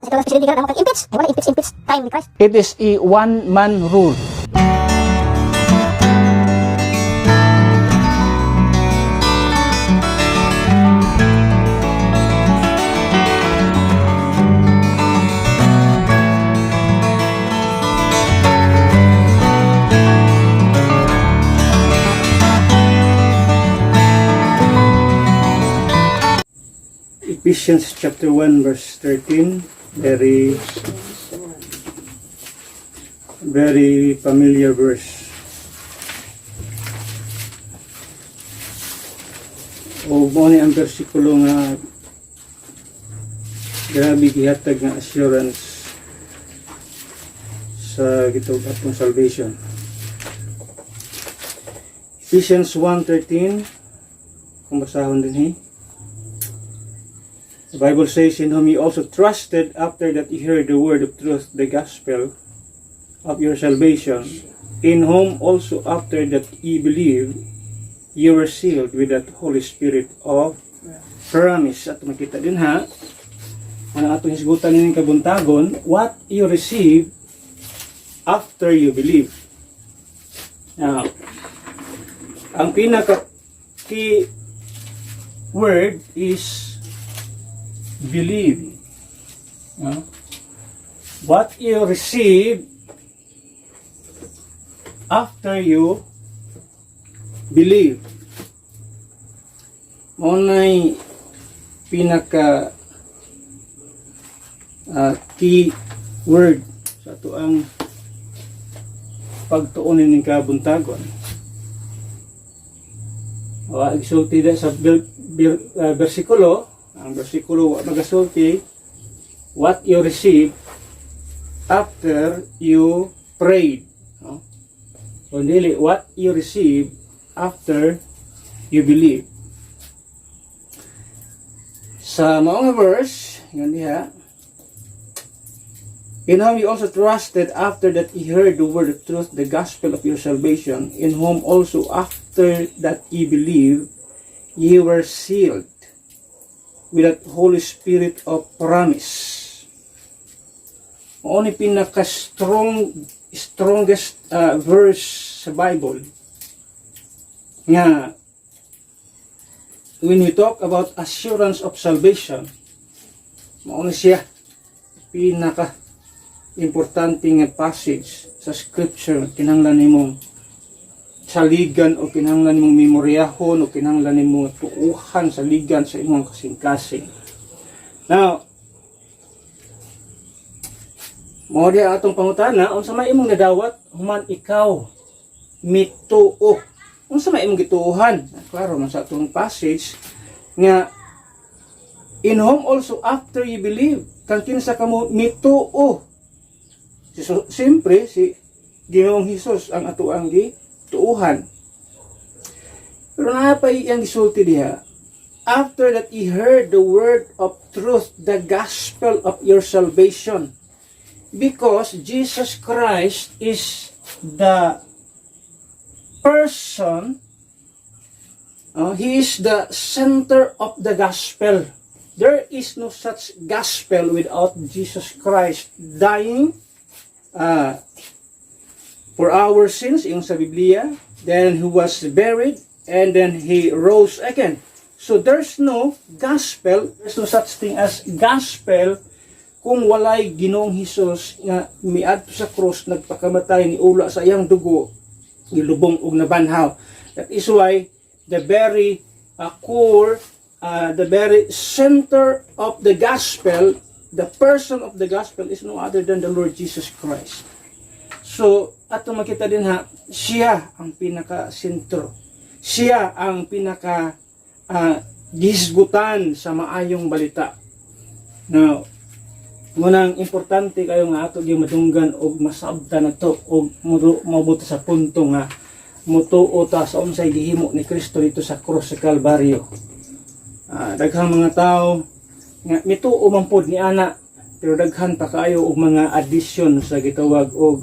Kasi kalau presidente ka na mag-impeach, ay wala impeach time ni Christ. It is a one-man rule. Ephesians chapter 1 verse 13, very familiar verse. O mo ni ang bersikulo nga grabe gihatag nga assurance sa gitawag atong salvation. Ephesians 1:13, kung basahon din The Bible says, in whom you also trusted after that you heard the word of truth, the gospel of your salvation, in whom also after that ye believed, you were sealed with that Holy Spirit of promise. At makita din ang atong hisgutan ng kabuntagon, what you receive after you believe. Now, ang pinaka-key word is believe. What you receive after you believe. Maunay pinaka key word sa ato ang pagtuunin ng kabuntagon. Isulti da sa bersikulo. Ang bersikulo magasulti, what you receive after you prayed. So dili, what you receive after you believe. Sa mga verse, yun diha, in whom you also trusted after that ye heard the word of truth, the gospel of your salvation, in whom also after that ye believe, ye were sealed with that Holy Spirit of promise. O ni strongest verse sa Bible nga when we talk about assurance of salvation, mao ni siya pinaka importante nga passage sa scripture kinahanglan nimong saligan o kinahanglan nimong memoryahon o kinahanglan nimong tuuhan saligan sa imong kasing-kasing. Now, mo diha atong pangutana, unsa may imong nadawat human ikaw mituo. Unsa may imong gituuhan? Klaro man sa atong passage nga in whom also after you believe, kang kinsa kamo mituo. Siyempre si Ginoong Hesus ang ato ang tuuhan. Pero napay ang gisulti diha, after that ye heard the word of truth, the gospel of your salvation, because Jesus Christ is the person, he is the center of the gospel. There is no such gospel without Jesus Christ dying for our sins, yung sa Biblia, then he was buried, and then he rose again. So there's no gospel, there's no such thing as gospel kung walay Ginoong Hesus nga miadto sa krus, nagpakamatay ni ula sa iyang dugo, gilubong og nabanhaw. That is why the very core, the very center of the gospel, the person of the gospel is no other than the Lord Jesus Christ. So, ato makita din siya ang pinaka-sentro. Siya ang gisgutan sa maayong balita. Now, munang importante kayo nga ato yung madunggan o masabta na to o mabuti sa punto nga mutuo ta sa unsay gihimo ni Kristo dito sa krus sa Kalbaryo. Daghang mga tao nga mituo man pod ni ana, pero daghan pa kayo og mga addition sa gitawag og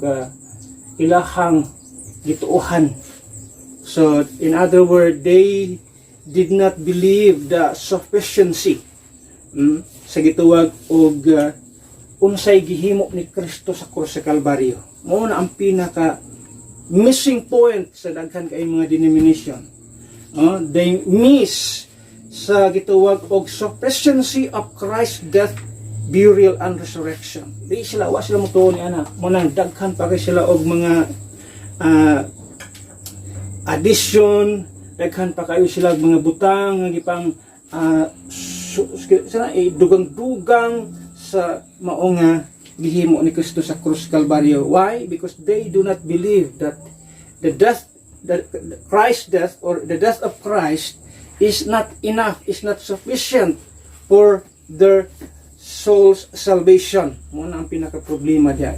ilahang gituohan. So in other words, they did not believe the sufficiency sa gituwag og unsay gihimo ni Kristo sa krus sa Kalbaryo. Mao na ang pinaka missing point sa daghan kay mga denomination. They miss sa gituwag og sufficiency of Christ's death, burial, and resurrection. Di sila, wa sila mutuon ni ana. Manang daghan pa kay sila og mga addition, daghan pa kayo sila og mga butang nga gipang dugang-dugang sa mao nga gihimo ni Kristo sa krus Kalbaryo. Why? Because they do not believe that Christ's death or the death of Christ is not enough, is not sufficient for their soul's salvation. Muna ang pinaka-problema diya.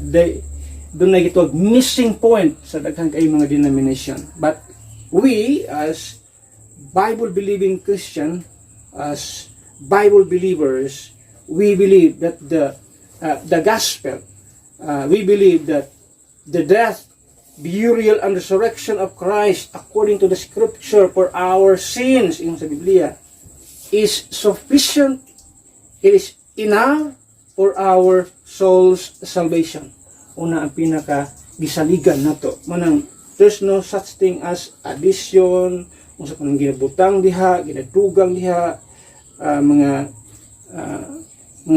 Doon na gitawag missing point sa daghang kay mga denomination. But we as Bible-believing Christian, as Bible believers, we believe that the gospel, we believe that the death, burial, and resurrection of Christ according to the scripture for our sins in sa Biblia is sufficient, it is enough for our soul's salvation. Una ang pinaka gisaligan nato. Manang there's no such thing as addition, unsa kanang ginabutang diha, ginadugang diha, mga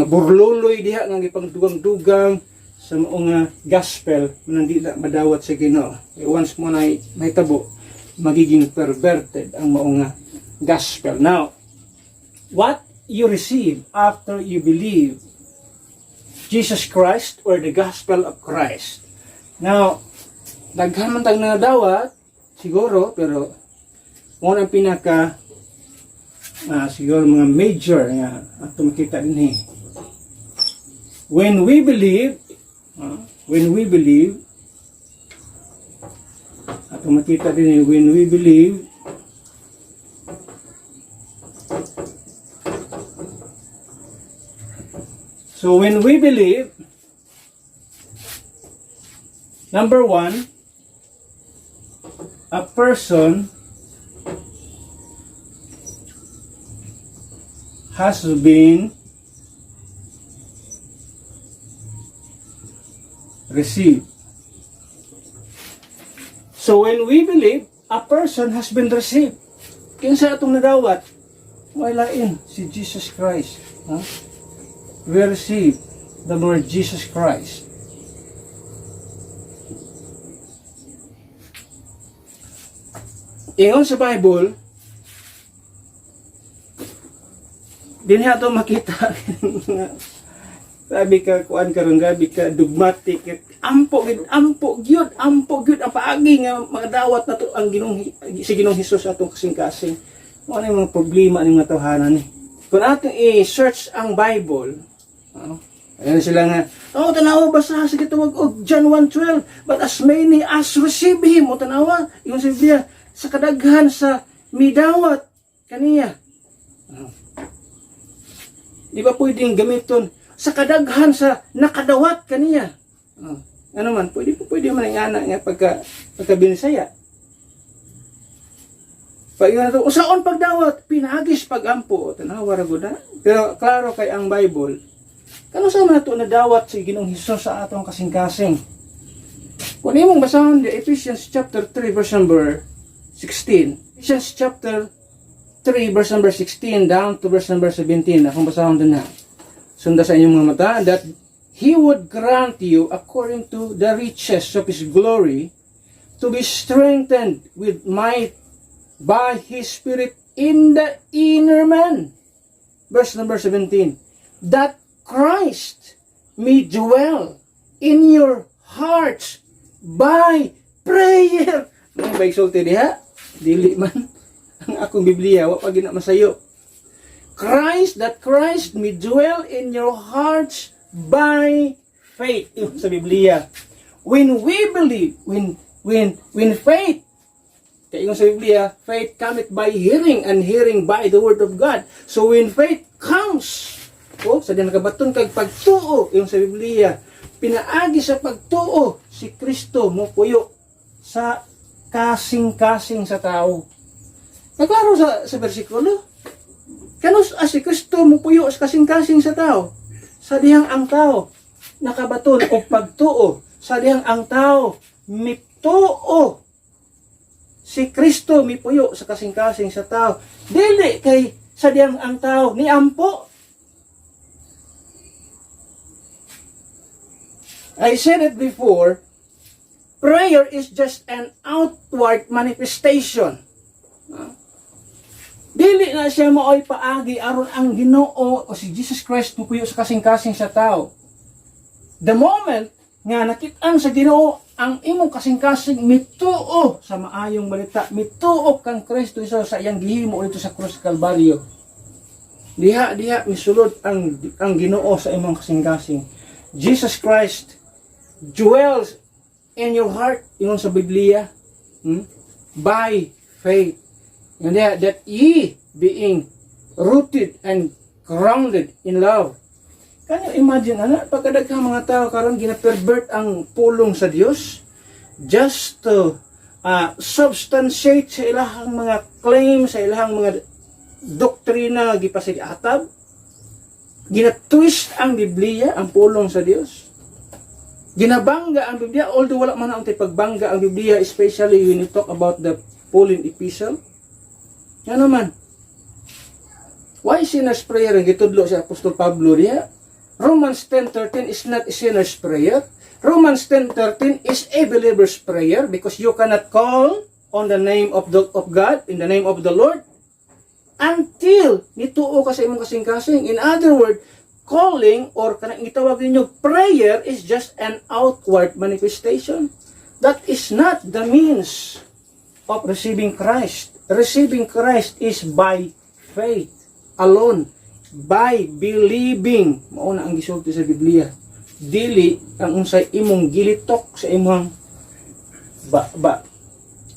burluloy diha nga gipangdugang-dugang sa mao nga gospel man di na madawat sa Ginoo. Once mo na mahitabo, magiging perverted ang mao nga gospel. Now, what you receive after you believe Jesus Christ or the gospel of Christ. Now, daghan man tayong nadawat siguro, pero mo ang pinaka siguro mga major nga ato makita din when we believe ato makita din when we believe so when we believe, number one, a person has been received. So when we believe, a person has been received. Kinsa atong nadawat? Walain si Jesus Christ. We receive the Lord Jesus Christ. Ingon sa Bible, din ato makita sabi ka kuan karon gabi ka dogmatic ampo gyud ang paagi nga makadawat nato ang Ginoong Hesus atong kasing-kasing. Mo na mga problema ning mga tawhanan ni. Kung ato i-search ang Bible, ayan sila nga, tanawa basa sa gitawag og John 1:12, but as many as receive him, tanawa yung sa Biblia, sa kadaghan sa midawat kaniya. Di ba pwedeng gamiton sa kadaghan sa nakadawat kaniya? Ano man, pwede man ang anak nga pagka-Binisaya. Pag yun na ito, usaon pagdawat, pinagis pagampo, tanawa ragod na. Pero klaro kay ang Bible, kano sa man ito nadawat si Ginoong Hesus sa atong kasing-kasing? Kung imong basahon di Ephesians chapter 3 verse number 16. Ephesians chapter 3 verse number 16 down to verse number 17. Akong basahon din na. Sunda sa inyong mga mata, that He would grant you according to the riches of His glory to be strengthened with might by His Spirit in the inner man. Verse number 17. That Christ may dwell in your hearts by prayer. May baigsulti diha? Dili man. Ang akong Biblia, wa pa gina masayo. That Christ may dwell in your hearts by faith. Yung sa Biblia. When we believe, when faith, kaya yung sa Biblia, faith cometh by hearing, and hearing by the word of God. So when faith comes, sa nakabaton kag pagtuo, yung sa Biblia, pinaagi sa pagtuo, si Kristo mo puyo sa kasing-kasing sa tao. Naklaro sa versikulo, kanus si Kristo mo puyo sa kasing-kasing sa tao, sa dihang ang tao. nakabaton o pagtuo sa dihang ang tao mituo si Kristo mipuyo sa kasing-kasing sa tao. Dili kay sa diyang ang tao ni ampo. I said it before, prayer is just an outward manifestation. Dili na siya maoy paagi aron ang Ginoo o si Jesus Christ mupuyo sa kasing-kasing sa tao. The moment nga nakit-an sa Ginoo ang imong kasing-kasing mituo sa maayong balita, mituo kang Kristo Jesus sa iyang gihimo dito sa krus Kalbaryo. Diha misulod ang Ginoo sa imong kasing-kasing. Jesus Christ dwells in your heart, ingon sa Biblia, by faith. And that ye being rooted and grounded in love. Can you imagine, pagkadaghang mga tao karon gina-pervert ang pulong sa Dios just to substantiate sa ilahang mga claim, sa ilahang mga doktrina nga gipasigatab. Gina-twist ang Biblia, ang pulong sa Dios. Ginabangga ang Biblia, although wala man ang pagbangga ang Biblia, especially when you talk about the Pauline epistle. Ano man? Why sinner's prayer ang gitudlo sa Apostol Pablo diha? Romans 10:13 is not a sinner's prayer. Romans 10:13 is a believer's prayer because you cannot call on the name of God, in the name of the Lord, until nituo ka sa imong kasing-kasing. In other words, calling or kanang itawag ninyo prayer is just an outward manifestation. That is not the means of receiving Christ. Receiving Christ is by faith alone. By believing, mao na ang gisulti sa Biblia. Dili ang unsay imong gilitok sa imong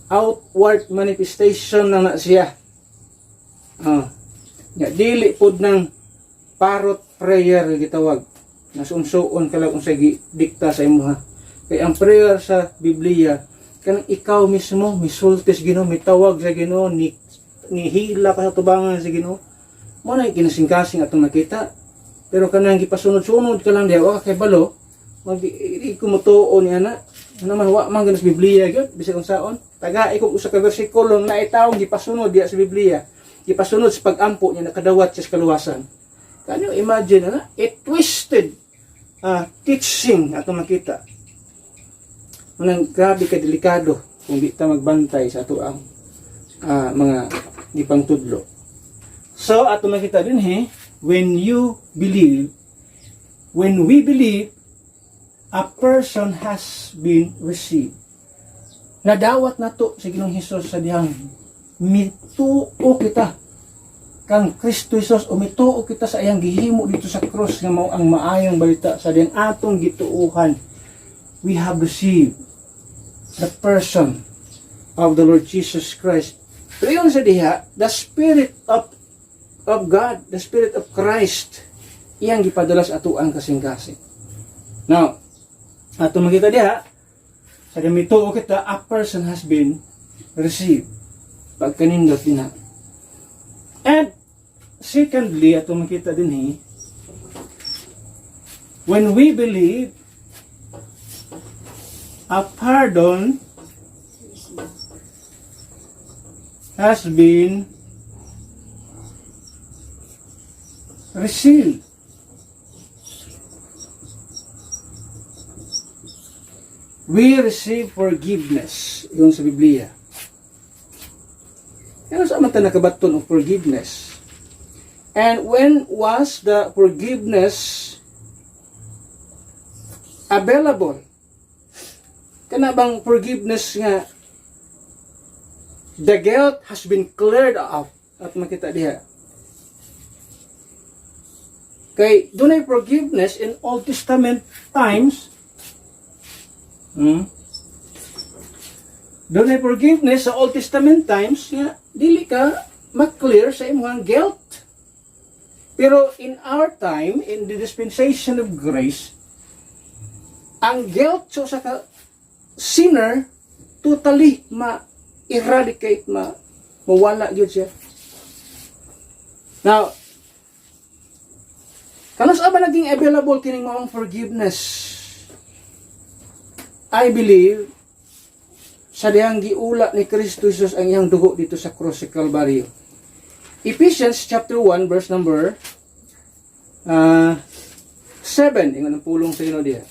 outward manifestation na siya. Dili pod ng parrot prayer gitawag. Nasunsuon ka lang unsay dikta sa imong. Kay ang prayer sa Biblia kanang ikaw mismo misulti sa Ginoo, mitawag sa Ginoo, ni hila ka sa tubangan sa Ginoo. Mo na kinasing-kasing atong nakita. Pero kanang gipasunod-sunod ka lang diha kay balo, kumutuo niya na. Naman wa man ganas Biblia gyud bisag unsaon. Taga ko usa ka bersikulo na itaw gipasunod diha sa Biblia. Gipasunod sa pag-ampo niya nakadawat sa kaluwasan. Can you imagine na? It twisted teaching atong makita. Manang grabe ka delikado kung di ta magbantay sa ato ang mga gipangtudlo. So, ato makita din when we believe, a person has been received. Nadawat nato sa Ginoong Hesus sa dihang mituo kita kang Kristo Jesus o mituo kita sa iyang gihimo dito sa krus nga mao ang maayong balita sa dihang atong gituuhan. We have received the person of the Lord Jesus Christ. Pero yun sa diha, the Spirit of God, the Spirit of Christ, iyang gipadalas ato ang kasing-kasing. Now, ato makita diha, sa mituo kita, a person has been received. Pagkanindot din na. And, secondly, ato makita din when we believe, a pardon has been received. We receive forgiveness. Yun sa Biblia. Ano sa man nakabaton of forgiveness? And when was the forgiveness available? Kana bang forgiveness nga the guilt has been cleared off at makita diha. Kay dunay forgiveness in Old Testament times. Dunay forgiveness sa Old Testament times nga dili ka ma-clear sa imong guilt. Pero in our time, in the dispensation of grace, ang guilt sa ka sinner totally ma-eradicate, mawala gyud siya. Now, Kanos ba naging available kining maong forgiveness? I believe sa dihang giula ni Kristo Jesus ang iyang dugo dito sa cross sa Calvary. Ephesians chapter 1 verse number 7. Ingon ang pulong sa inyo diha.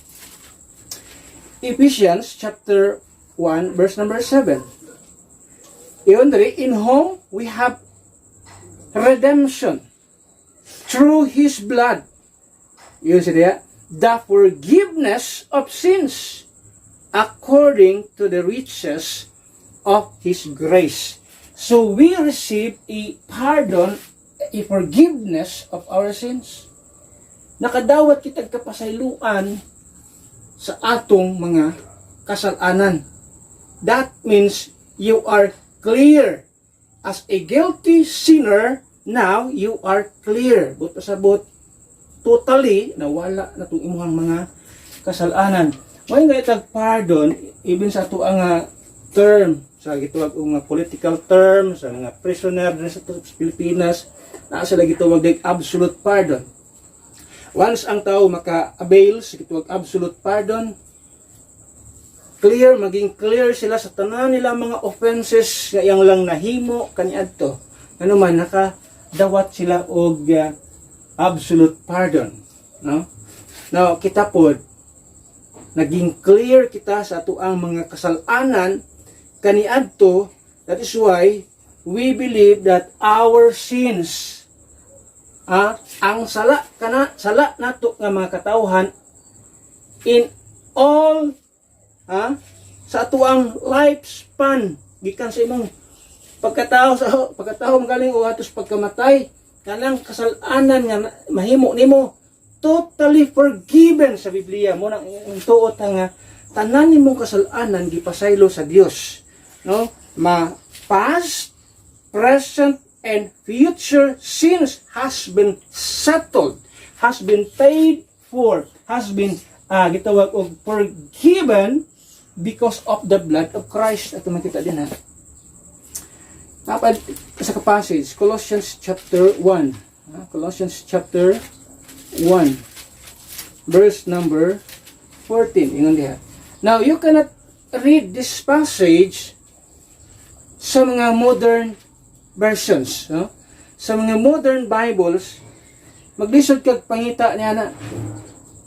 Ephesians chapter 1 verse number 7. Iyon diri, in whom we have redemption through His blood. Yun siya, the forgiveness of sins according to the riches of His grace. So we receive a pardon, a forgiveness of our sins. Nakadawat kitag kapasayloan sa atong mga kasalanan. That means you are clear. As a guilty sinner, now you are clear. But pasabot, totally nawala na itong imuhang mga kasalanan. May nga itag pardon, even sa ito ang term, sa gituwag ang political term, sa mga prisoner sa Pilipinas, na sila gituwag ng absolute pardon. Once ang tao maka-avail sa gituwag absolute pardon, maging clear sila sa tanan nila mga offenses nga iyang lang nahimo kaniadto. Ano man, nakadawat sila og absolute pardon. No? Now, kita pod, naging clear kita sa atuang mga kasalanan kaniadto. That is why we believe that our sins, ang sala nato nga mga katawhan in all sa atuang lifespan gikan sa imong pagkatao magaling o atos pagkamatay, kanang kasalanan nga mahimo nimo totally forgiven sa Biblia. Mo nang tuot nga tanan nimong kasalanan gipasaylo sa Dios, no? Past, present and future sins has been settled, has been paid for, has been gitawag og forgiven because of the blood of Christ. Ato makita din ha. Dapat sa passage, Colossians chapter 1. Colossians chapter 1 verse number 14. Ingon diha. Now, you cannot read this passage sa mga modern versions, no? Sa mga modern Bibles, maglisod kag pangita niya na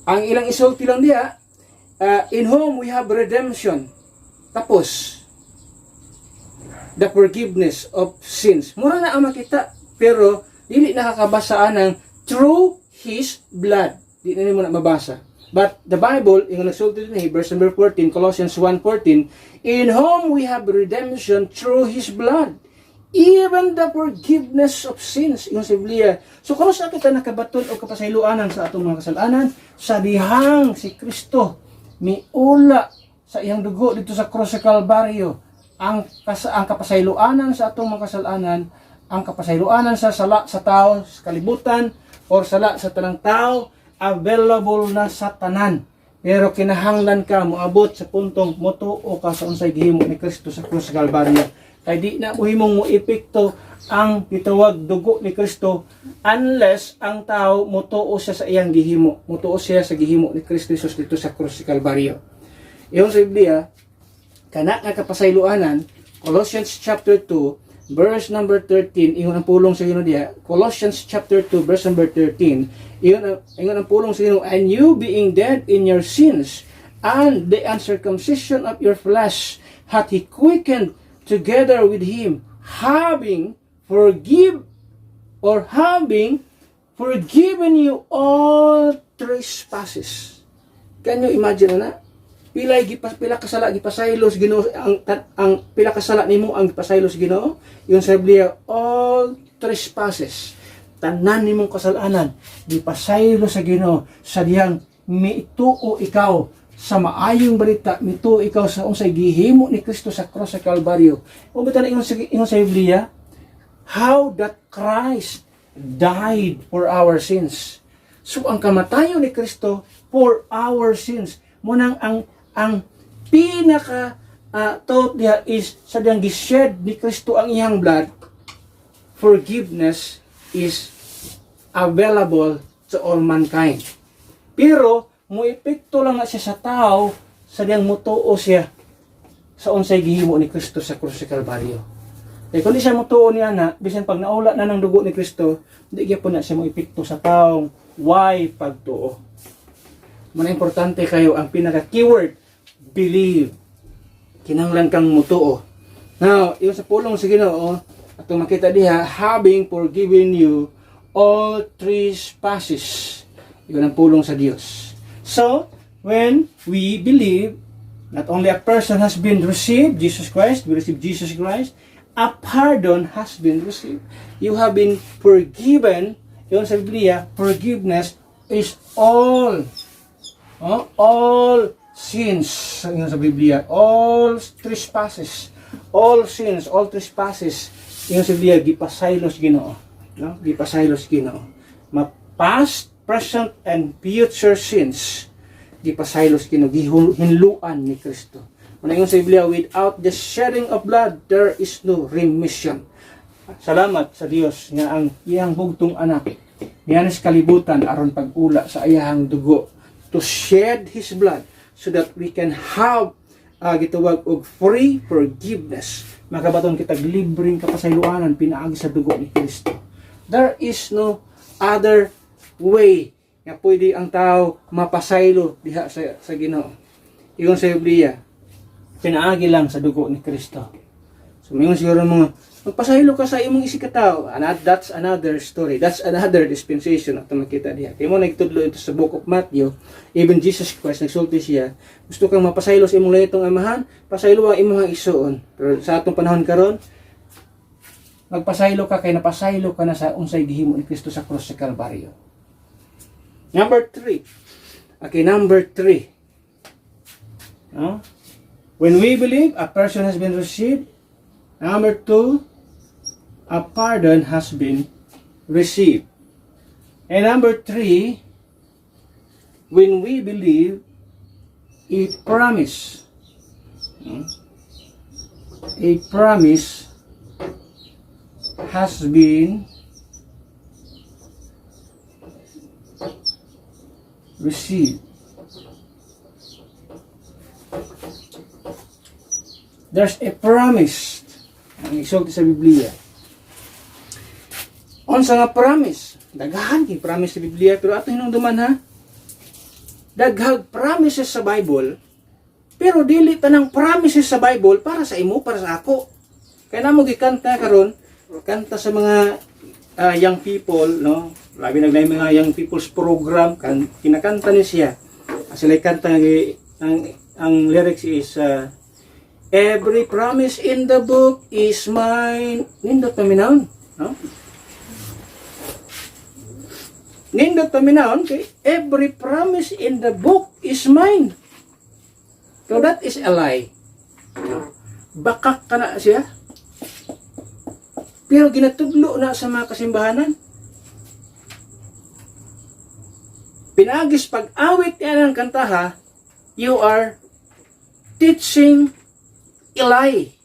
ang ilang isulti lang diha, in whom we have redemption. Tapos, the forgiveness of sins. Mura na ang makita, pero dili nakakabasaan ng through His blood. Di na mo na mabasa. But the Bible, yung nagsulti din verse number 14, Colossians 1:14, in whom we have redemption through His blood, even the forgiveness of sins. Yung sa Biblia. So, kung sa kita nakabaton o kapasayloanan sa atong mga kasalanan, sa dihang si Kristo, miula sa iyang dugo dito sa cross sa Kalbaryo, ang kapasayloanan sa atong mga kasalanan, ang kapasayloanan sa sala sa tao, sa kalibutan, or sala sa tanang tao, available na sa tanan. Pero kinahanglan ka moabot sa puntong motuo ka sa unsay gihimo ni Kristo sa krus sa Kalbaryo. Kay di na mo himong moepekto ang gitawag dugo ni Kristo unless ang tao motuo siya sa iyang gihimo, motuo siya sa gihimo ni Kristo Jesus dito sa krus sa Kalbaryo. Iyon sa Biblia, kana nga kapasayloanan, Colossians chapter 2 verse number 13, ingon ang pulong sa inyo diha. Colossians chapter 2 verse number 13, ingon ang pulong sa inyo, and you being dead in your sins and the uncircumcision of your flesh hath He quickened together with Him, having forgiven you all trespasses. Can you imagine na? Pila kasala gipasaylo sa Ginoo, ang pila kasala nimo ang gipasaylo sa Ginoo, yung sa Biblia, all trespasses, tanan nimong kasalanan gipasaylo sa Ginoo sa diyang mituo ikaw sa maayong balita, mituo ikaw sa unsay gihimo ni Kristo sa cross sa Kalbaryo. O bitan ingon sa Biblia, how that Christ died for our sins. So ang kamatayon ni Kristo for our sins, munang ang pinaka thought niya is sa diyang gished ni Kristo ang iyang blood, forgiveness is available to all mankind. Pero mo epekto lang na siya sa tao sa diyang mutuo siya sa unsay gihimo ni Kristo sa krus sa Kalbaryo. Kaya kung di siya mutuo niya na, bisan pag naula na ng dugo ni Kristo, hindi gyapon na siya mo epekto sa taong why pagtuo. Muna importante kayo ang pinaka keyword, believe. Kinahanglan kang mutuo. Now, yung sa pulong sa Ginoo, atong makita diha, having forgiven you all trespasses. Yun ang pulong sa Dios. So, when we believe, not only a person has been received Jesus Christ, we receive Jesus Christ, a pardon has been received. You have been forgiven. Yun sa Biblia, forgiveness is all sins. Yun sa Biblia, all trespasses, all sins, all trespasses. Yun sa Biblia, gipasaylos Ginoo. No? Gipasaylos Ginoo. Past, present, and future sins, gipasaylos Ginoo, gihinluan ni Kristo. Muna yung sa Biblia, without the shedding of blood, there is no remission. Salamat sa Dios nga ang iyang bugtong anak niyanis kalibutan aron pag-ula sa iyahang dugo to shed His blood so that we can have gitawag og free forgiveness. Makabaton kitag libreng kapasayloanan pinaagi sa dugo ni Kristo. There is no other way nga pwede ang tao mapasaylo diha sa Ginoo. Iyon sa Biblia, pinaagi lang sa dugo ni Kristo. So mayon siguro mga magpasaylo ka sa imong isikataw. That's another story. That's another dispensation at makita diha. Kaya mo nagtudlo ito sa Book of Matthew. Even Jesus Christ nagsulti siya, gusto kang mapasaylo sa imong laytong amahan, pasaylo ang imong igsoon. Pero sa atong panahon karon, magpasaylo ka kay napasaylo ka na sa unsay gihimo ni Kristo sa krus sa Kalbaryo. Number 3. Okay, number 3. When we believe, a person has been received. Number 2, a pardon has been received. And number 3, when we believe, a promise has been received. There's a promise ang isulti sa Biblia. Unsa nga promise? Daghan kay promise sa Biblia, pero ato hinungduman ha. Daghang promises sa Bible, pero dili tanang promises sa Bible para sa imo, para sa ako. Kaya namo gikanta karon, kanta sa mga young people, no? Labi na mga young people's program kinakanta ni siya. Sila kanta ang lyrics is every promise in the book is mine. Nindot paminahon, no? Nindot paminahon kay every promise in the book is mine. So that is a lie. Bakak ka na siya. Pero ginatudlo na sa mga kasimbahanan. Pinagis pag-awit yan ang kantaha, you are teaching a lie.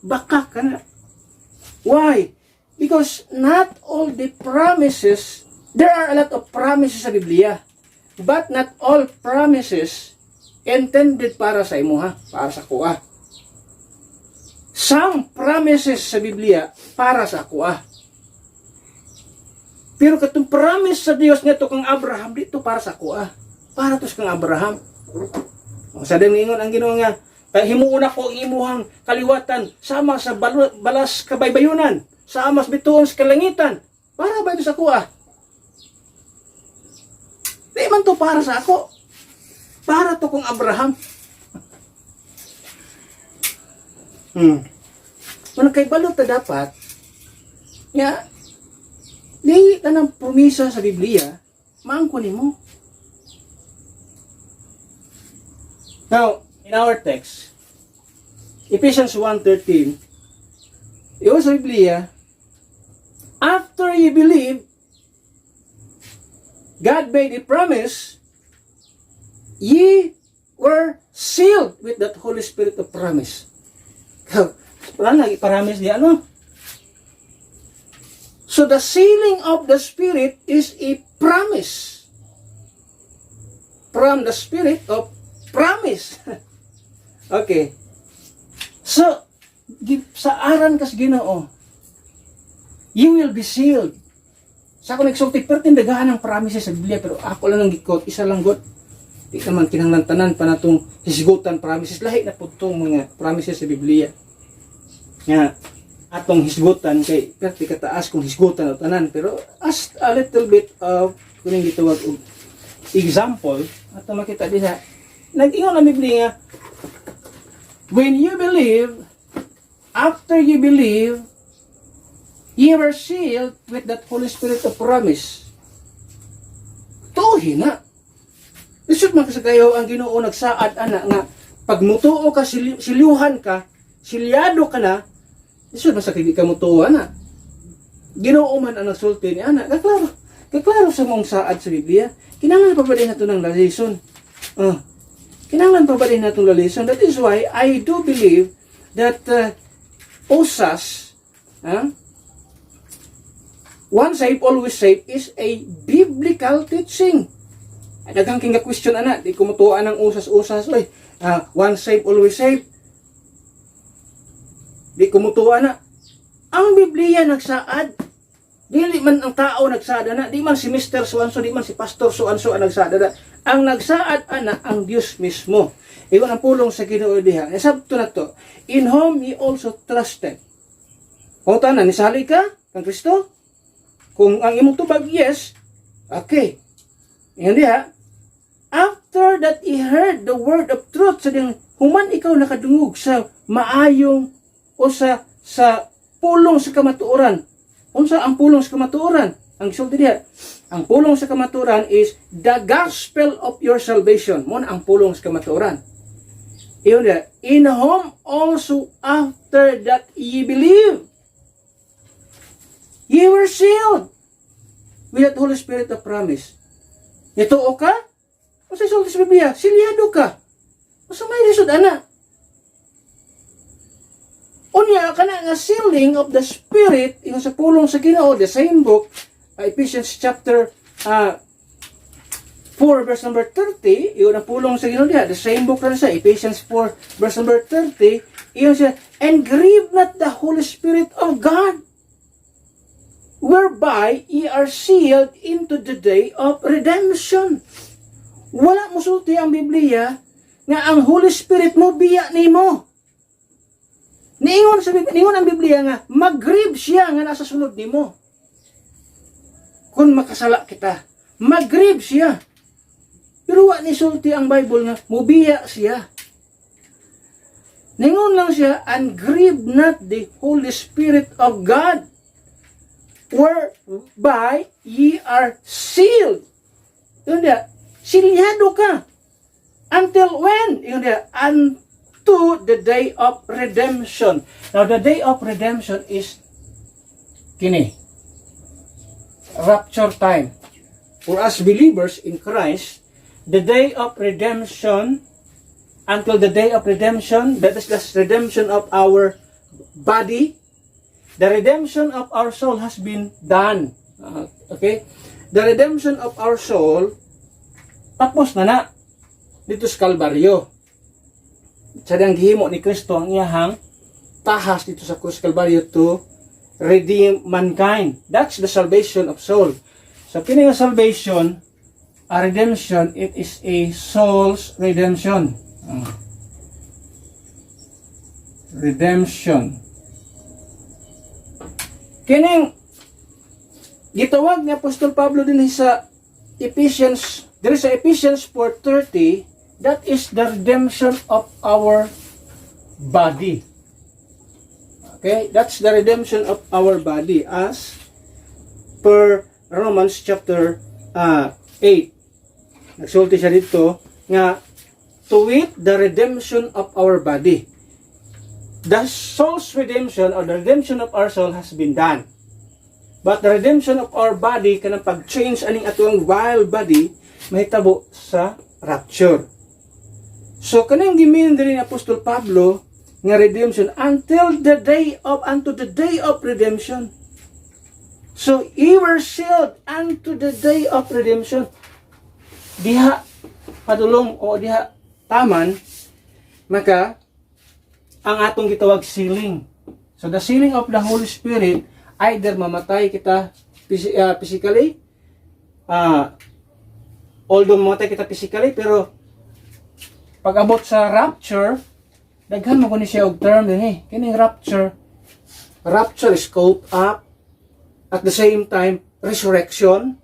Baka ka na. Why? Because not all the promises, there are a lot of promises sa Biblia, but not all promises intended para sa imo ha, para sa kuha. Some promises sa Biblia para sa kuha. Pero katong promise sa Dios nga to kang Abraham dito para sa kuha. Para to sa kang Abraham. Sa ingon ang Ginoo nga himuon ako ang imuhang kaliwatan sama sa balas kabaybayunan, sama sa bituon sa kalangitan. Para ba ito sa kuha? Di man to para sa ako. Para to kung Abraham. Kung kay balot na dapat, nga, di tanang promisa sa Biblia, maangkunin mo. Now, in our text, Ephesians 1:13, iyon sa Biblia, after you believe, God made a promise, ye were sealed with that Holy Spirit of promise. Wala lagi promise di ano? So the sealing of the Spirit is a promise. From the spirit of promise. Okay. So, sa aran kas Ginoo, you will be sealed. Sa ako nagsulti, pero tindagahan ng promises sa Biblia, pero ako lang ang gikot, isa lang god. Di naman kinahanglan pa na itong hisgutan promises. Lahi na po itong mga promises sa Biblia. Nga, atong hisgutan kay perti kataas kung hisgutan o tanan. Pero as a little bit of, kuning gitawag og example, ato makita diha. Nag-ingon ang Biblia, when you believe, after you believe, you were sealed with that Holy Spirit of promise. Tuhi na. Isod man kasi kayo ang Ginoo nagsaad ana nga pag mutuo ka silyuhan ka, silyado ka na, isod man sa kay di ka mutuo ana. Ginoo man ang nagsulti ni ana. Kaklaro sa mong saad sa Biblia. Kinahanglan pa ba din nato ng lalison? Kinahanglan pa ba din nato ng lalison? That is why I do believe that OSAS, one saved, always saved, is a biblical teaching. Daghang king question ana, di ko mutuan ng usas-usas, one saved, always saved. Di ko mutuan na. Ang Biblia nagsaad, dili man ang tao nagsaad ana, di man si Mr. Suanso, di man si Pastor Suanso ang nagsaad ana. Ang nagsaad ana ang Dios mismo. Iyon ang pulong sa Ginoo diha. Sabto na to, in whom he also trusted. Kung tanan ni sali ka kang Kristo, kung ang imong tubag yes, okay. Yan diha. After that he heard the word of truth, sa ding human ikaw nakadungog sa maayong o sa pulong sa kamatuoran. Unsa ang pulong sa kamatuoran? Ang sulti diha, ang pulong sa kamatuoran is the gospel of your salvation. Mo ang pulong sa kamatuoran. Iyon diha, in whom also after that ye believe, ye were sealed with that Holy Spirit of promise. Ito o ka? O sa sulti sa Biblia, silyado ka. O sa may lisod, ana. Unya, kana nga sealing of the Spirit, yung sa pulong sa Ginoo, the same book, Ephesians chapter 4, verse number 30, yun ang pulong sa Ginoo diha, the same book na sa Ephesians 4, verse number 30, yun siya, and grieve not the Holy Spirit of God, whereby ye are sealed into the day of redemption. Wala musulti ang Biblia nga ang Holy Spirit mo biya nimo. Niingon ang Biblia nga mag-grieve siya nga nasa sulod nimo. Kung makasala kita, mag-grieve siya. Pero wa ni sulti ang Bible nga mubiya siya. Ningon lang siya, and grieve not the Holy Spirit of God, whereby ye are sealed. Yun dia, silyado ka. Until when? Yun dia, unto the day of redemption. Now, the day of redemption is kini, rapture time. For us believers in Christ, the day of redemption, until the day of redemption, that is the redemption of our body, the redemption of our soul has been done. Okay? The redemption of our soul, tapos na dito sa Kalbaryo. Sa dang gihimo ni Kristo ang iyahang tahas dito sa krus Kalbaryo to redeem mankind. That's the salvation of soul. So kini nga salvation, a redemption, it is a soul's redemption. Redemption. Kining gitawag ni Apostol Pablo din sa Ephesians, there is a Ephesians 4:30, that is the redemption of our body. Okay, that's the redemption of our body as per Romans chapter 8. Nagsulti siya dito nga to wit the redemption of our body. The soul's redemption or the redemption of our soul has been done. But the redemption of our body, kanang pag-change aning atong wild body, mahitabo sa rapture. So kanang gimin diri ni Apostol Pablo nga redemption unto the day of redemption. So, ye were sealed unto the day of redemption. Diha padulong o diha taman, maka ang atong gitawag sealing. So, the sealing of the Holy Spirit, either mamatay kita physically, although mamatay kita physically, pero pag abot sa rapture, daghan mo ko ni siya og term din eh. Kining rapture is caught up, at the same time, resurrection,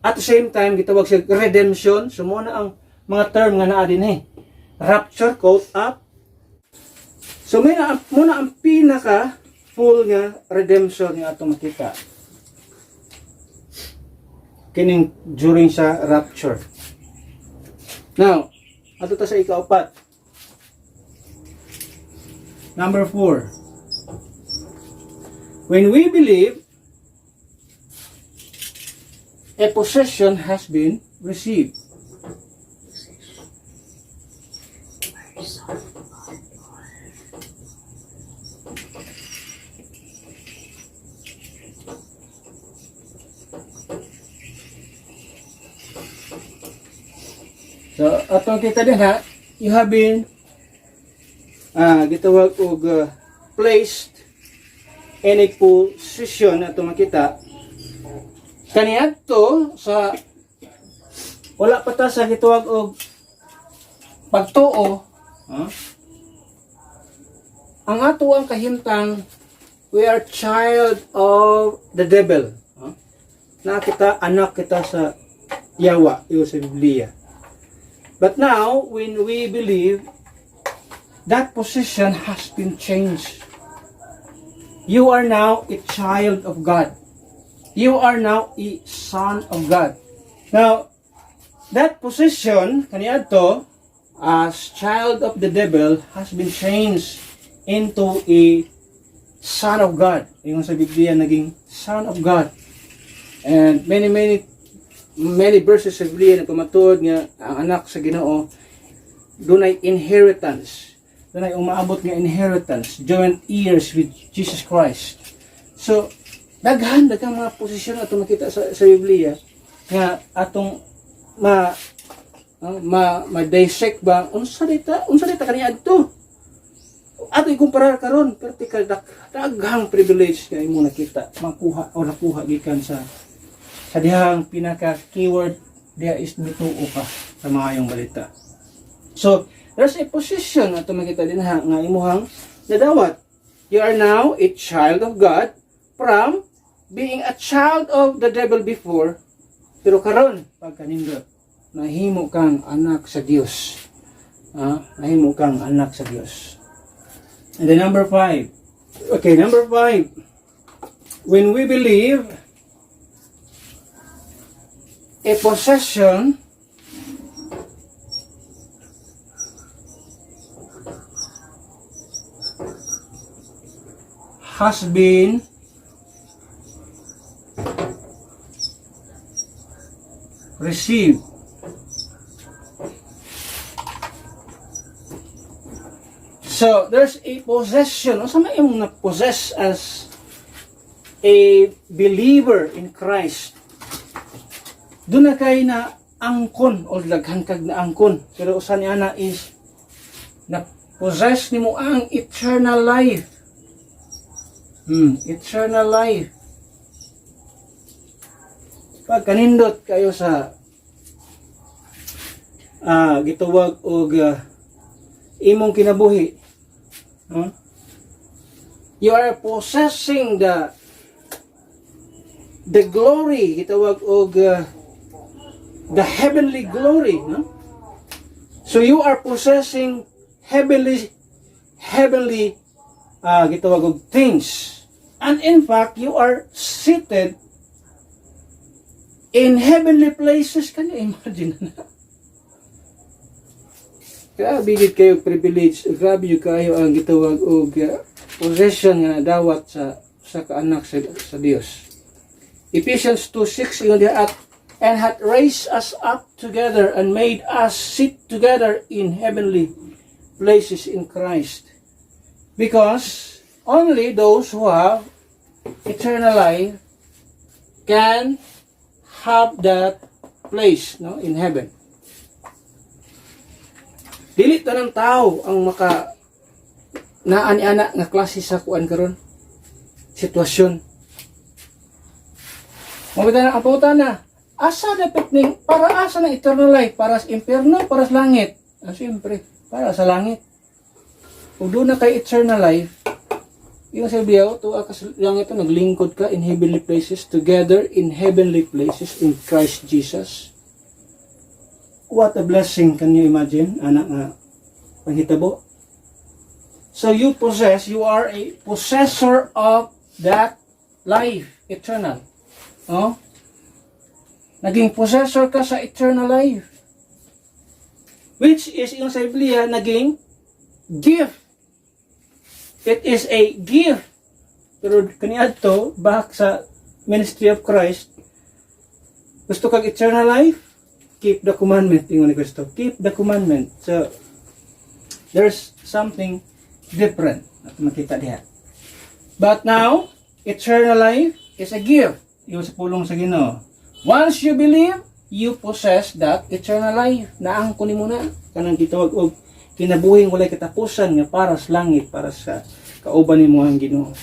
at the same time, gitawag siya redemption. So, muna ang mga term nga naa din eh. Rapture, caught up. So, muna ang pinaka full nga redemption nga atong makita. Kining during sa rapture. Now, ato ta sa ikaapat. Number 4. When we believe, a possession has been received. So, atong kita din ha, you have been gitawag og placed in a position na makita kaniadto sa wala pa ta sa gitawag og pagtuo, ang ato ang kahimtang we are child of the devil, na kita anak kita sa Yawa, iyo sa Biblia. But now, when we believe, that position has been changed. You are now a child of God. You are now a son of God. Now, that position, kaniadto, as child of the devil, has been changed into a son of God. Yung sa Biblia, naging son of God. And many verses sa Biblia na pamatuod nga ang anak sa Ginoo dunay inheritance, dunay umaabot nga inheritance, joint heirs with Jesus Christ. So daghan mga posisyon ato makita sa Biblia nga atong ma-dissect ba unsa dita kaniadto ato ikumparar karon vertical daghang privilege nga imo nakita nakuha gikan sa dihang pinaka keyword diha is bituo ka sa mga yung balita. So, there's a position ato makita din ha nga imuhang nadawat. You are now a child of God from being a child of the devil before, pero karon pagkanindot nahimo kang anak sa Dios. Nahimo kang anak sa Dios. And then number 5. Okay, number 5. When we believe, a possession has been received. So, there's a possession. Ano may imong na-possess as a believer in Christ? Doon na kayo na angkon o laghangkag na angkon. Pero usan niya na is na-possess ni mo ang eternal life. Eternal life. Pag kanindot kayo sa gitawag og imong kinabuhi. You are possessing the glory, gitawag og the heavenly glory, no? So you are possessing heavenly gitawag og things, and in fact you are seated in heavenly places. Can you imagine na? Grabe gid kayo privilege, grabe yung kayo ang gitawag og possession nga dawat sa kaanak sa Dios. Ephesians 2:6 ingon diha, and hath raised us up together and made us sit together in heavenly places in Christ. Because only those who have eternal life can have that place, no, in heaven. Dili tanang tao ang maka naani-ana nga klase sa kuan karon sitwasyon. Mabita na ang pautana. Asa dapat ning para asa na eternal life, para sa impyerno, para sa langit. Siyempre, para sa langit. Kung doon na kay eternal life, yung sabiyaw, to ka sa langit ito, naglingkod ka in heavenly places, together in heavenly places in Christ Jesus. What a blessing, can you imagine, anak nga panghitabo? So you are a possessor of that life, eternal. Oh? Naging possessor ka sa eternal life. Which is, yung sa Biblia, naging gift. It is a gift. Pero kaniadto, back sa ministry of Christ, gusto kag eternal life? Keep the commandment. Ingon ni Kristo. Keep the commandment. So, there's something different. At makita diha. But now, eternal life is a gift. Yung sa pulong sa Ginoo. Once you believe, you possess that eternal life. Naangko nimo na. Kanang gitawag og kinabuhing walay katapusan nga para sa langit, para sa kauban nimo ang Ginoo.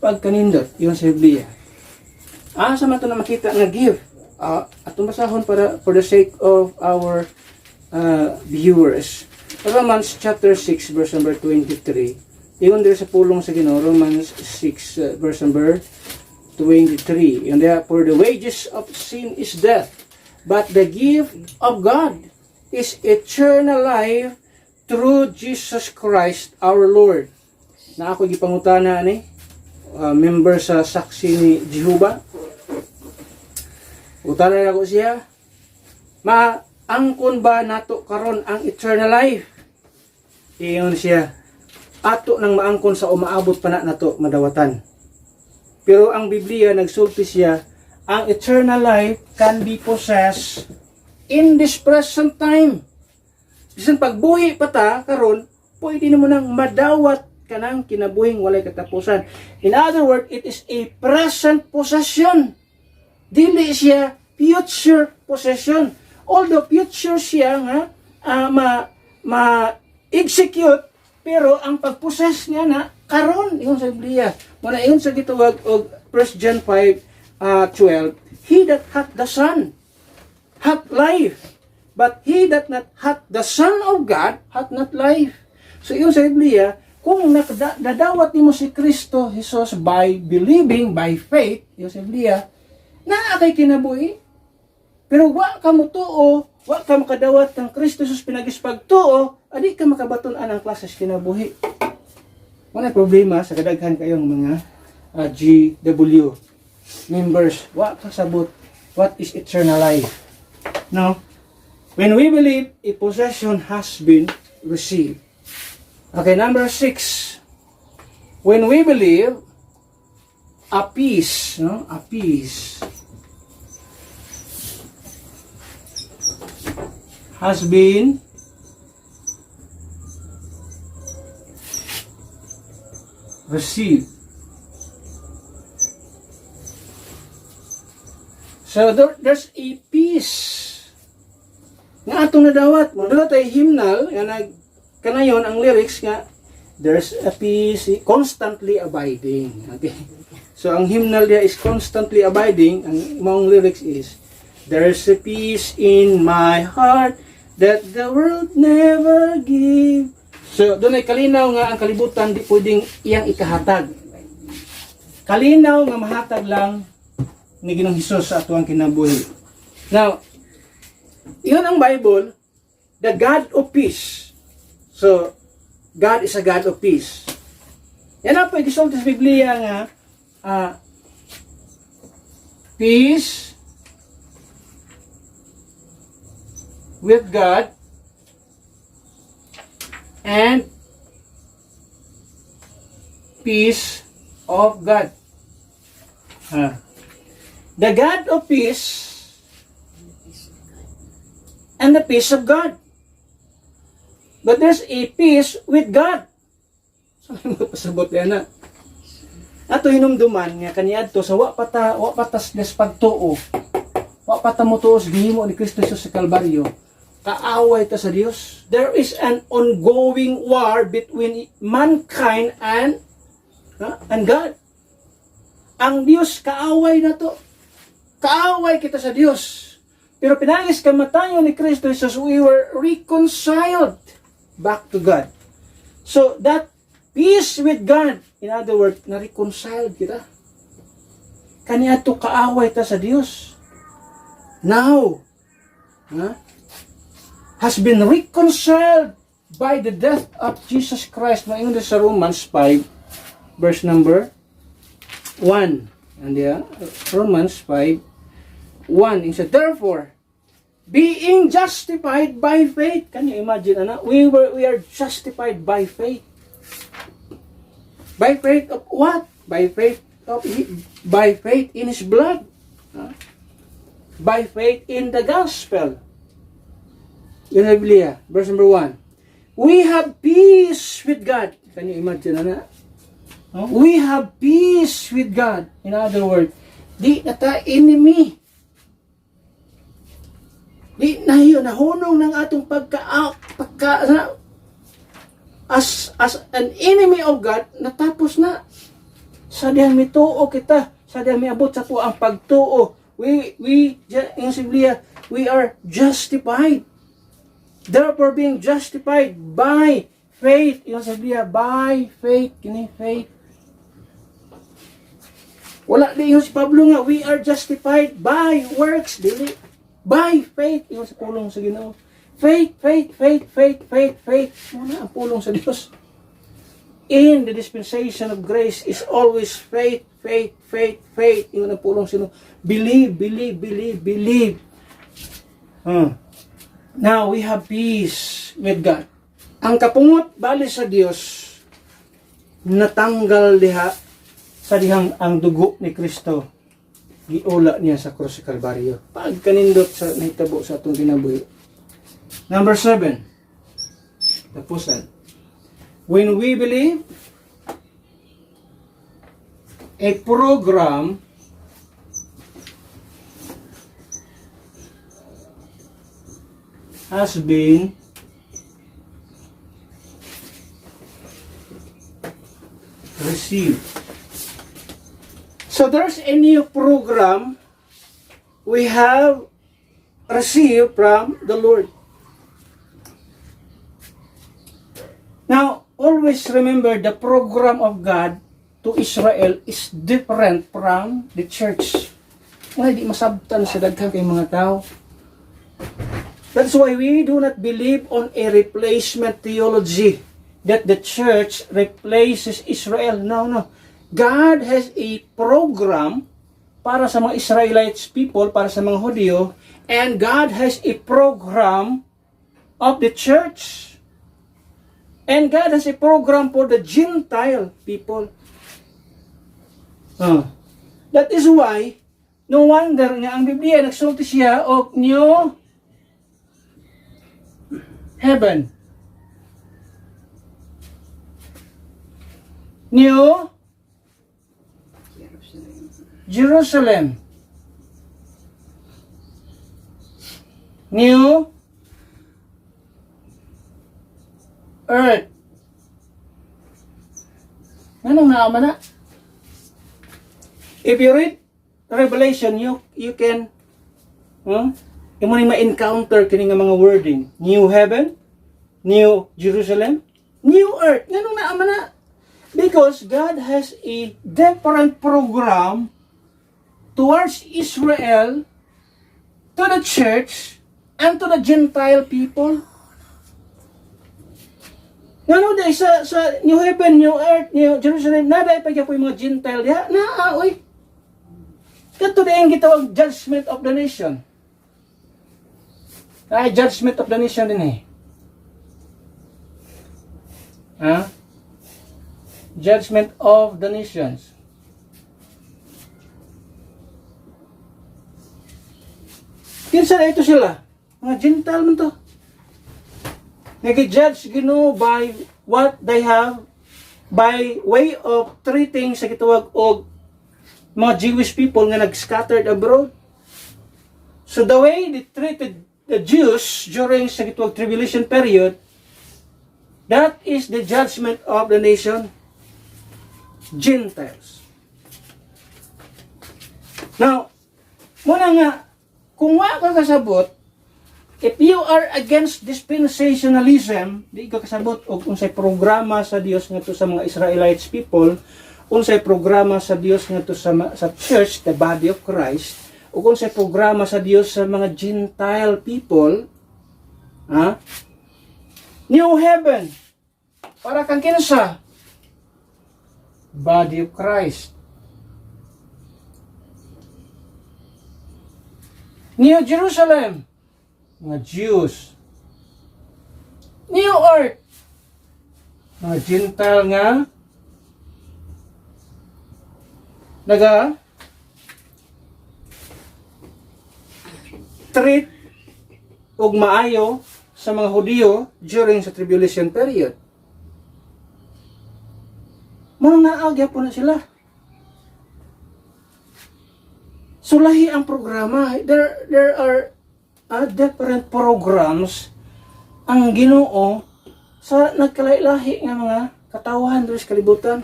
Pag kanindot, yun sa Biblia. Asa man to na makita nga gift. Atong basahon para for the sake of our viewers. Romans chapter 6 verse number 23. Ingon diri sa pulong sa Ginoo, Romans 6 verse number 23. And therefore the wages of sin is death, but the gift of God is eternal life through Jesus Christ our Lord. Na ako gipangutana ni member sa saksi ni Jehovah. Utana ako siya, maangkon ba nato karon ang eternal life? Iyon siya, ato nang maangkon sa umaabot pa na nato madawatan. Pero ang Biblia nagsulti siya, ang eternal life can be possessed in this present time. Bisan pagbuhi pa ta karon, pwede mo nang madawat kanang kinabuhing walay katapusan. In other words, it is a present possession. Dili siya future possession. Although future siya nga ma-execute, pero ang pag-possess niya na karon yung sa Biblia. Muna yun sa gitawag og 1 John 5:12, he that hath the Son hath life, but he that not hath the Son of God hath not life. So yun sa Biblia, kung nadawat nimo si Kristo Jesus by believing, by faith, yun sa Biblia, naa kay kinabuhi. Pero wa ka mo tuo, wa ka makadawat ng Kristo Jesus pinagispagtuo, adi ka makabaton-an ang klase sa kinabuhi. Wala problema sa kadaghan kayong mga GW members. Wa kasabot what is eternal life. Now, when we believe, a possession has been received. Okay, number 6. When we believe, a peace, a peace has been received. So there's a peace nga atong nadawat. Muna tayo hymnal nga kanayon ang lyrics nga there's a peace constantly abiding. Okay. So ang hymnal dia is constantly abiding. Ang mong lyrics is there's a peace in my heart that the world never give. So doon ay kalinaw nga ang kalibutan di pwedeng iyang ikahatag. Kalinaw nga mahatag lang ni Ginoong Hesus sa atuang kinabuhi. Now, iyon ang Bible, the God of peace. So, God is a God of peace. Yan ang pag-isulti sa Biblia nga, peace with God and peace of God. The God of peace and the peace of God. But there's a peace with God. So, pasabot yan na. ato hinumduman nga kaniadto sa wa patas des pagtuo. Wa pata mo tuos gihimo ni Kristo Jesus sa Kalbaryo. Kaaway ta sa Dios. There is an ongoing war between mankind and God. Ang Dios kaaway na to. Kaaway kita sa Dios. Pero pinagis kamatayon ni Kristo Jesus, we were reconciled back to God. So that peace with God, in other words, na-reconciled kita. Kaniya to kaaway ta sa Dios. Now, has been reconciled by the death of Jesus Christ. Maingon sa Romans 5, verse number 1. And Romans 5, 1. It said, therefore, being justified by faith. Can you imagine, we are justified by faith. By faith of what? By faith in His blood. By faith in the gospel. In the Biblia, verse number 1. We have peace with God. Can you imagine, we have peace with God. In other words, di na ta enemy. Di na yun, nahunong ng atong as an enemy of God, natapos na. Sa diyang mituo kita, sa diyang miabot sa tuwa ang pagtuo. In Biblia, we are justified. Therefore, being justified by faith. Yung sa Biblia, by faith. Kini faith. Wala din yung si Pablo nga, we are justified by works. Dili. By faith. Yung sa pulong sa Ginoo. Faith. Muna ang pulong sa Diyos. In the dispensation of grace is always faith. Yung ang pulong sa Ginoo. Believe. Now, we have peace with God. Ang kapungot bali sa Dios natanggal diha sa dihang ang dugo ni Kristo giula niya sa krus sa Kalbaryo. Pag kanindot sa nahitabo sa atong kinabuhi. Number 7. Tapusan. When we believe, a program has been received. So there's a new program we have received from the Lord. Now, always remember the program of God to Israel is different from the church. Wala di masabtan sa daghang kay mga tao. That's why we do not believe on a replacement theology that the church replaces Israel. No. God has a program para sa mga Israelites people, para sa mga Hudyo, and God has a program of the church. And God has a program for the Gentile people. That is why, no wonder nga ang Biblia nagsulti siya of new heaven. New Jerusalem. New earth. Anong naaman na? If you read Revelation, you can imo ni ma-encounter kini nga mga wording. New heaven, new Jerusalem, new earth. Anong naaman na? Because God has a different program towards Israel, to the church, and to the Gentile people. Ngano day sa new heaven, new earth, new Jerusalem, nada ipagya po yung mga Gentile diha, oy. Kato day ang gitawag judgment of the nation. Ay, judgment of the nation din Judgment of the nations. Kinsa na ito sila? Mga Gentile man to. Nag-judge Ginoo by what they have by way of treating sa gitawag og mga Jewish people nga nag-scattered abroad. So the way they treated the Jews during sa gitawag tribulation period, that is the judgment of the nation Gentiles. Now, muna nga, kung wa ka kasabot, if you are against dispensationalism, di ka kasabot og unsay programa sa Dios ngadto sa mga Israelites people, unsay programa sa Dios ngadto sa church, the body of Christ, ug unsay programa sa Dios sa mga Gentile people, New heaven, para kang kinsa? Body of Christ. New Jerusalem, mga Jews. New earth, mga Gentile nga treat og maayo sa mga Hudiyo during sa tribulation period. Mga naagya po na sila. Sulahi ang programa. There are different programs ang Ginoo sa nagkalailahi nga mga katawan diri sa kalibutan.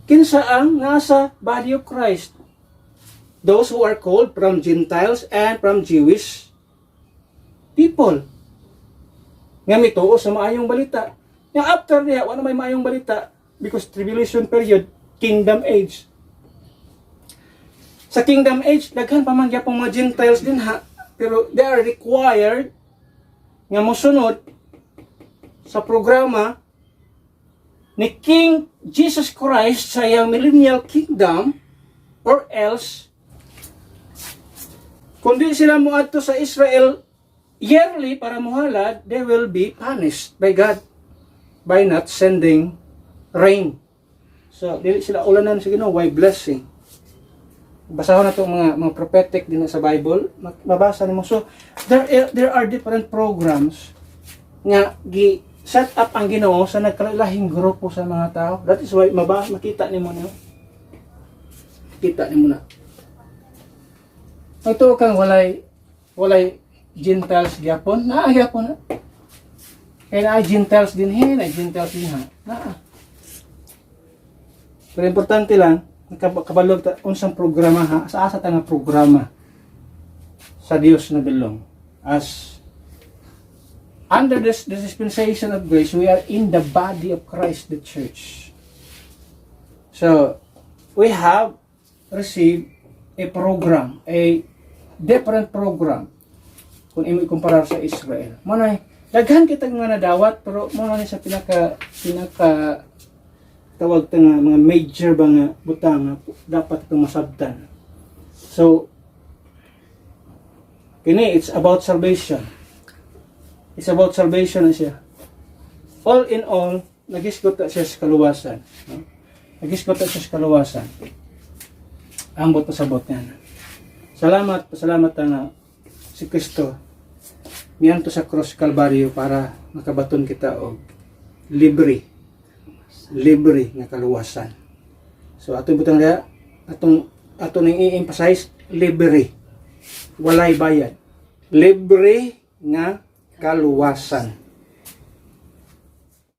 Kinsa ang nasa body of Christ? Those who are called from Gentiles and from Jewish people. Nga mituo sa maayong balita. Nga after niya, wala may maayong balita because tribulation period, kingdom age. Sa kingdom age, daghan pa man gyapon mga Gentiles din ha, pero they are required nga mosunod sa programa ni King Jesus Christ sa iyang millennial kingdom, or else kundi sila moadto sa Israel yearly para muhalad, they will be punished by God by not sending rain. So dili sila ulanan sa Ginoo, why blessing? Basahon na itong mga prophetic din sa Bible, mabasa nimo. So there are different programs nga gi-set up ang Ginoo sa nagkalahing grupo sa mga tao. That is why makita nimo niyo. Kita nimo na. Ito kang walay Gentiles gyapon, gyapon na. Kaya na Gentiles din na Gentiles din ha. Pero importante lang, kabalog unsang programa ha, sa asa ta nga programa sa Dios na belong. As under this dispensation of grace, we are in the body of Christ, the church. So, we have received a program, a different program kung ikumparar sa Israel. Manay, daghan kita nga nadawat, pero muna sa pinaka tawag ta nga mga major ba nga butang nga dapat itong masabtan. So, kini, it's about salvation. It's about salvation na siya. All in all, nagisgot siya sa kaluwasan. No? Nagisgot siya sa kaluwasan. Ambot pasabot niya. Pasalamat na si Kristo miyanto sa cross Kalbaryo para makabaton kita og libre na kaluwasan. So atong butang dia atong i-emphasize libre, walay bayad, libre nga kaluwasan.